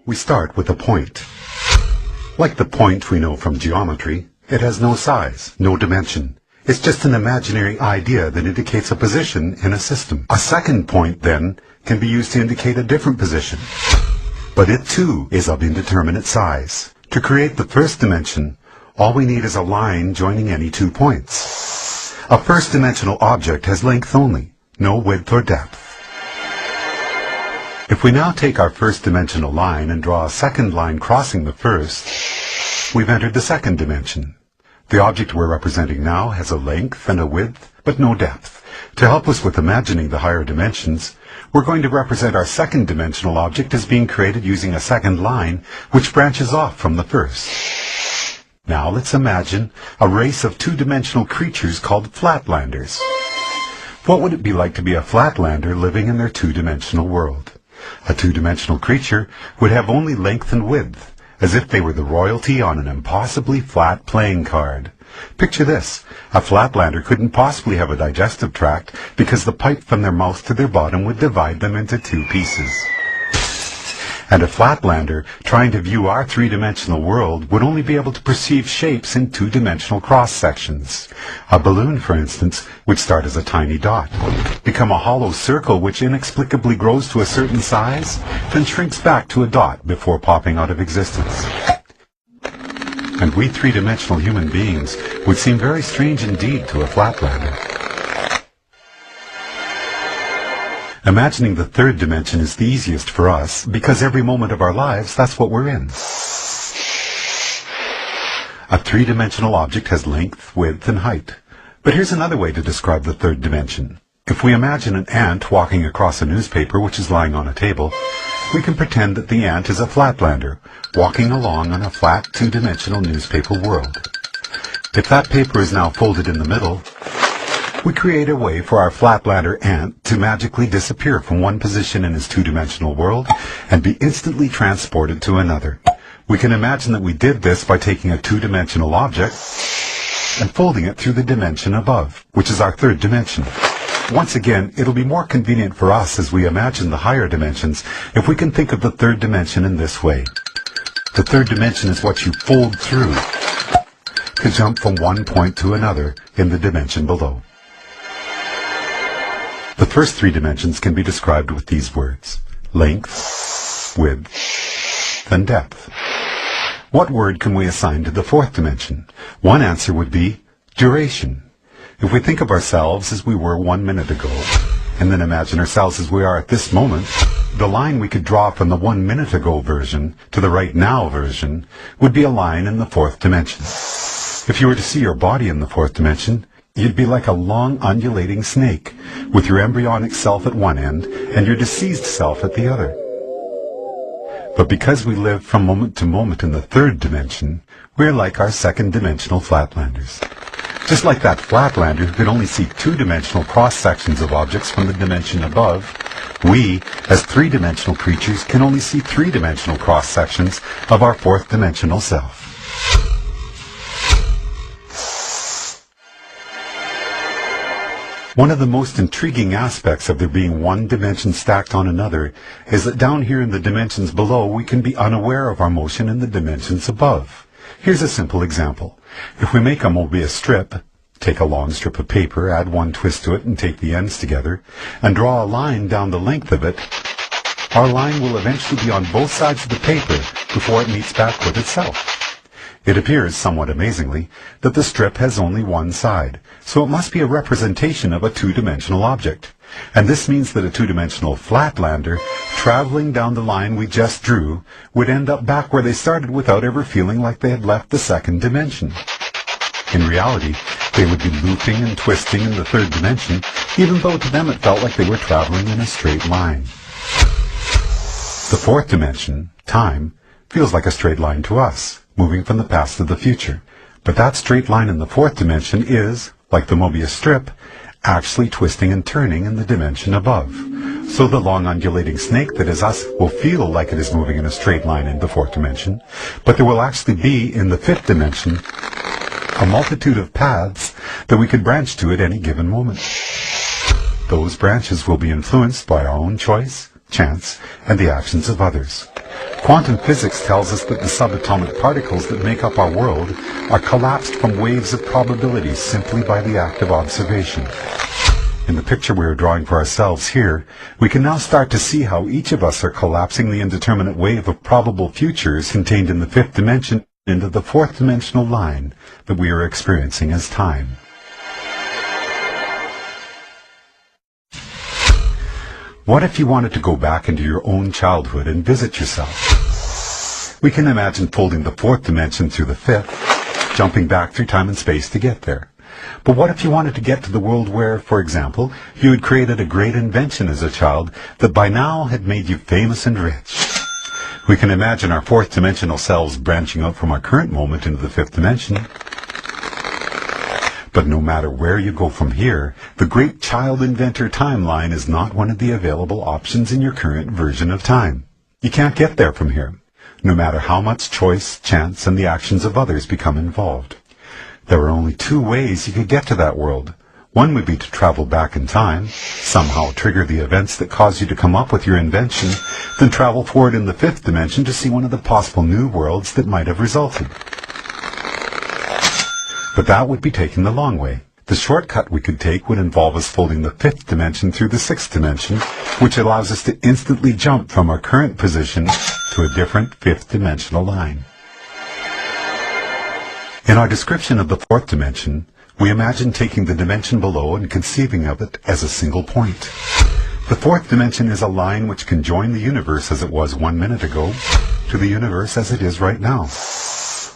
We start with a point. Like the point we know from geometry, it has no size, no dimension. It's just an imaginary idea that indicates a position in a system. A second point, then, can be used to indicate a different position. But it, too, is of indeterminate size. To create the first dimension, all we need is a line joining any 2 points. A first-dimensional object has length only, no width or depth. If we now take our first-dimensional line and draw a second line crossing the first, we've entered the second dimension. The object we're representing now has a length and a width, but no depth. To help us with imagining the higher dimensions, we're going to represent our second-dimensional object as being created using a second line, which branches off from the first. Now let's imagine a race of two-dimensional creatures called flatlanders. What would it be like to be a flatlander living in their two-dimensional world? A two-dimensional creature would have only length and width, as if they were the royalty on an impossibly flat playing card. Picture this. A flatlander couldn't possibly have a digestive tract because the pipe from their mouth to their bottom would divide them into 2 pieces. And a flatlander trying to view our three-dimensional world would only be able to perceive shapes in two-dimensional cross-sections. A balloon, for instance, would start as a tiny dot, become a hollow circle which inexplicably grows to a certain size, then shrinks back to a dot before popping out of existence. And we three-dimensional human beings would seem very strange indeed to a flatlander. Imagining the third dimension is the easiest for us because every moment of our lives, that's what we're in. A three-dimensional object has length, width, and height. But here's another way to describe the third dimension. If we imagine an ant walking across a newspaper which is lying on a table, we can pretend that the ant is a flatlander, walking along on a flat two-dimensional newspaper world. If that paper is now folded in the middle, we create a way for our flatlander ant to magically disappear from one position in his two-dimensional world and be instantly transported to another. We can imagine that we did this by taking a two-dimensional object and folding it through the dimension above, which is our third dimension. Once again, it'll be more convenient for us as we imagine the higher dimensions if we can think of the third dimension in this way. The third dimension is what you fold through to jump from one point to another in the dimension below. The first 3 dimensions can be described with these words: length, width, and depth. What word can we assign to the fourth dimension? One answer would be duration. If we think of ourselves as we were 1 minute ago, and then imagine ourselves as we are at this moment, the line we could draw from the 1 minute ago version to the right now version would be a line in the fourth dimension. If you were to see your body in the fourth dimension, you'd be like a long undulating snake, with your embryonic self at one end and your deceased self at the other. But because we live from moment to moment in the third dimension, we're like our second-dimensional flatlanders. Just like that flatlander who could only see two-dimensional cross-sections of objects from the dimension above, we, as three-dimensional creatures, can only see three-dimensional cross-sections of our fourth-dimensional self. One of the most intriguing aspects of there being one dimension stacked on another is that down here in the dimensions below we can be unaware of our motion in the dimensions above. Here's a simple example. If we make a Mobius strip, take a long strip of paper, add one twist to it and take the ends together, and draw a line down the length of it, our line will eventually be on both sides of the paper before it meets back with itself. It appears, somewhat amazingly, that the strip has only one side, so it must be a representation of a two-dimensional object. And this means that a two-dimensional flatlander, traveling down the line we just drew, would end up back where they started without ever feeling like they had left the second dimension. In reality, they would be looping and twisting in the third dimension, even though to them it felt like they were traveling in a straight line. The fourth dimension, time, feels like a straight line to us, moving from the past to the future. But that straight line in the fourth dimension is, like the Mobius strip, actually twisting and turning in the dimension above. So the long undulating snake that is us will feel like it is moving in a straight line in the fourth dimension, but there will actually be, in the fifth dimension, a multitude of paths that we could branch to at any given moment. Those branches will be influenced by our own choice, chance, and the actions of others. Quantum physics tells us that the subatomic particles that make up our world are collapsed from waves of probability simply by the act of observation. In the picture we are drawing for ourselves here, we can now start to see how each of us are collapsing the indeterminate wave of probable futures contained in the fifth dimension into the fourth dimensional line that we are experiencing as time. What if you wanted to go back into your own childhood and visit yourself? We can imagine folding the fourth dimension through the fifth, jumping back through time and space to get there. But what if you wanted to get to the world where, for example, you had created a great invention as a child that by now had made you famous and rich? We can imagine our fourth dimensional selves branching out from our current moment into the fifth dimension. But no matter where you go from here, the great child inventor timeline is not one of the available options in your current version of time. You can't get there from here, no matter how much choice, chance, and the actions of others become involved. There are only two ways you could get to that world. One would be to travel back in time, somehow trigger the events that cause you to come up with your invention, then travel forward in the fifth dimension to see one of the possible new worlds that might have resulted. But that would be taking the long way. The shortcut we could take would involve us folding the fifth dimension through the sixth dimension, which allows us to instantly jump from our current position to a different fifth dimensional line. In our description of the fourth dimension, we imagine taking the dimension below and conceiving of it as a single point. The fourth dimension is a line which can join the universe as it was 1 minute ago to the universe as it is right now.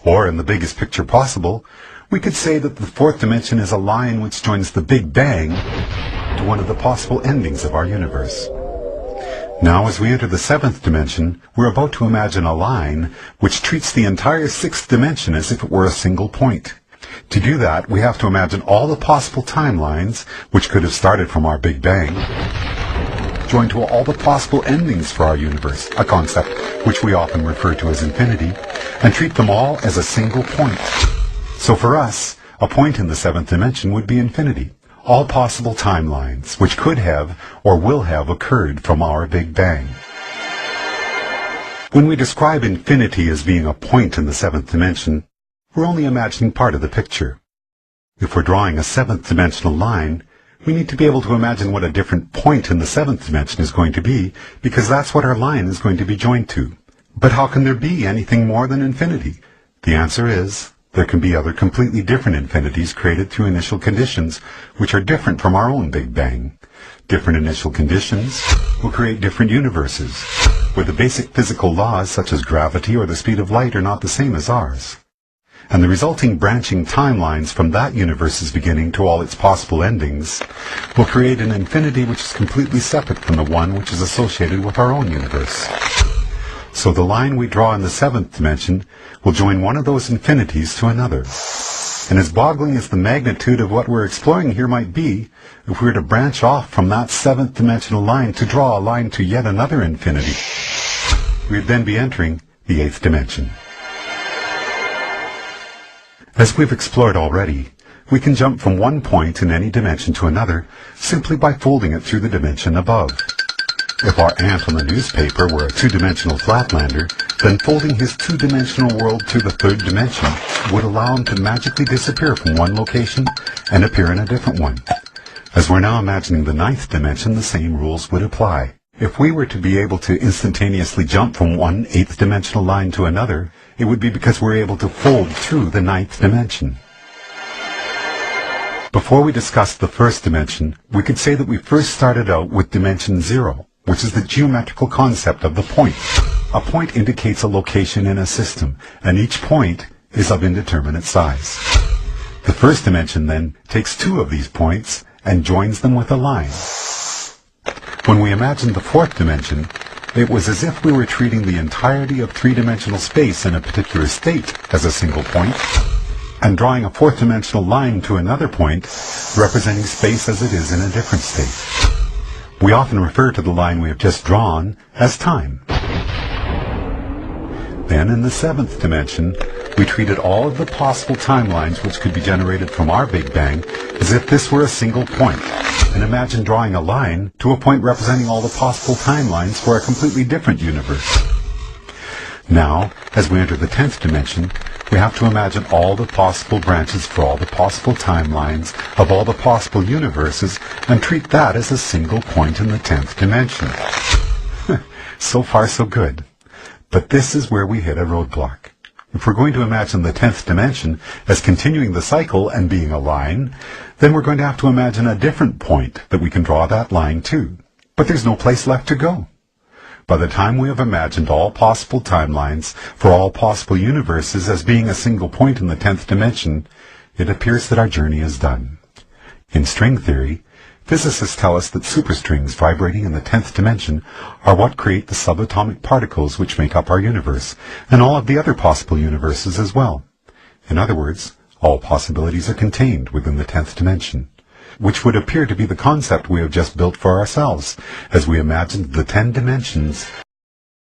Or, in the biggest picture possible, we could say that the fourth dimension is a line which joins the Big Bang to one of the possible endings of our universe. Now, as we enter the seventh dimension, we're about to imagine a line which treats the entire sixth dimension as if it were a single point. To do that, we have to imagine all the possible timelines, which could have started from our Big Bang, joined to all the possible endings for our universe, a concept which we often refer to as infinity, and treat them all as a single point. So for us, a point in the seventh dimension would be infinity, all possible timelines which could have or will have occurred from our Big Bang. When we describe infinity as being a point in the seventh dimension, we're only imagining part of the picture. If we're drawing a seventh dimensional line, we need to be able to imagine what a different point in the seventh dimension is going to be, because that's what our line is going to be joined to. But how can there be anything more than infinity? The answer is, there can be other completely different infinities created through initial conditions, which are different from our own Big Bang. Different initial conditions will create different universes, where the basic physical laws such as gravity or the speed of light are not the same as ours. And the resulting branching timelines from that universe's beginning to all its possible endings will create an infinity which is completely separate from the one which is associated with our own universe. So the line we draw in the seventh dimension will join one of those infinities to another. And as boggling as the magnitude of what we're exploring here might be, if we were to branch off from that seventh dimensional line to draw a line to yet another infinity, we would then be entering the eighth dimension. As we've explored already, we can jump from one point in any dimension to another simply by folding it through the dimension above. If our ant on the newspaper were a two-dimensional flatlander, then folding his two-dimensional world through the third dimension would allow him to magically disappear from one location and appear in a different one. As we're now imagining the ninth dimension, the same rules would apply. If we were to be able to instantaneously jump from one eighth dimensional line to another, it would be because we're able to fold through the ninth dimension. Before we discuss the first dimension, we could say that we first started out with dimension 0, which is the geometrical concept of the point. A point indicates a location in a system, and each point is of indeterminate size. The first dimension then takes two of these points and joins them with a line. When we imagined the fourth dimension, it was as if we were treating the entirety of three-dimensional space in a particular state as a single point, and drawing a fourth-dimensional line to another point, representing space as it is in a different state. We often refer to the line we have just drawn as time. Then, in the seventh dimension, we treated all of the possible timelines which could be generated from our Big Bang as if this were a single point, and imagine drawing a line to a point representing all the possible timelines for a completely different universe. Now, as we enter the 10th dimension, we have to imagine all the possible branches for all the possible timelines of all the possible universes and treat that as a single point in the 10th dimension. So far, so good. But this is where we hit a roadblock. If we're going to imagine the 10th dimension as continuing the cycle and being a line, then we're going to have to imagine a different point that we can draw that line to. But there's no place left to go. By the time we have imagined all possible timelines for all possible universes as being a single point in the 10th dimension, it appears that our journey is done. In string theory, physicists tell us that superstrings vibrating in the 10th dimension are what create the subatomic particles which make up our universe, and all of the other possible universes as well. In other words, all possibilities are contained within the 10th dimension, which would appear to be the concept we have just built for ourselves, as we imagined the 10 dimensions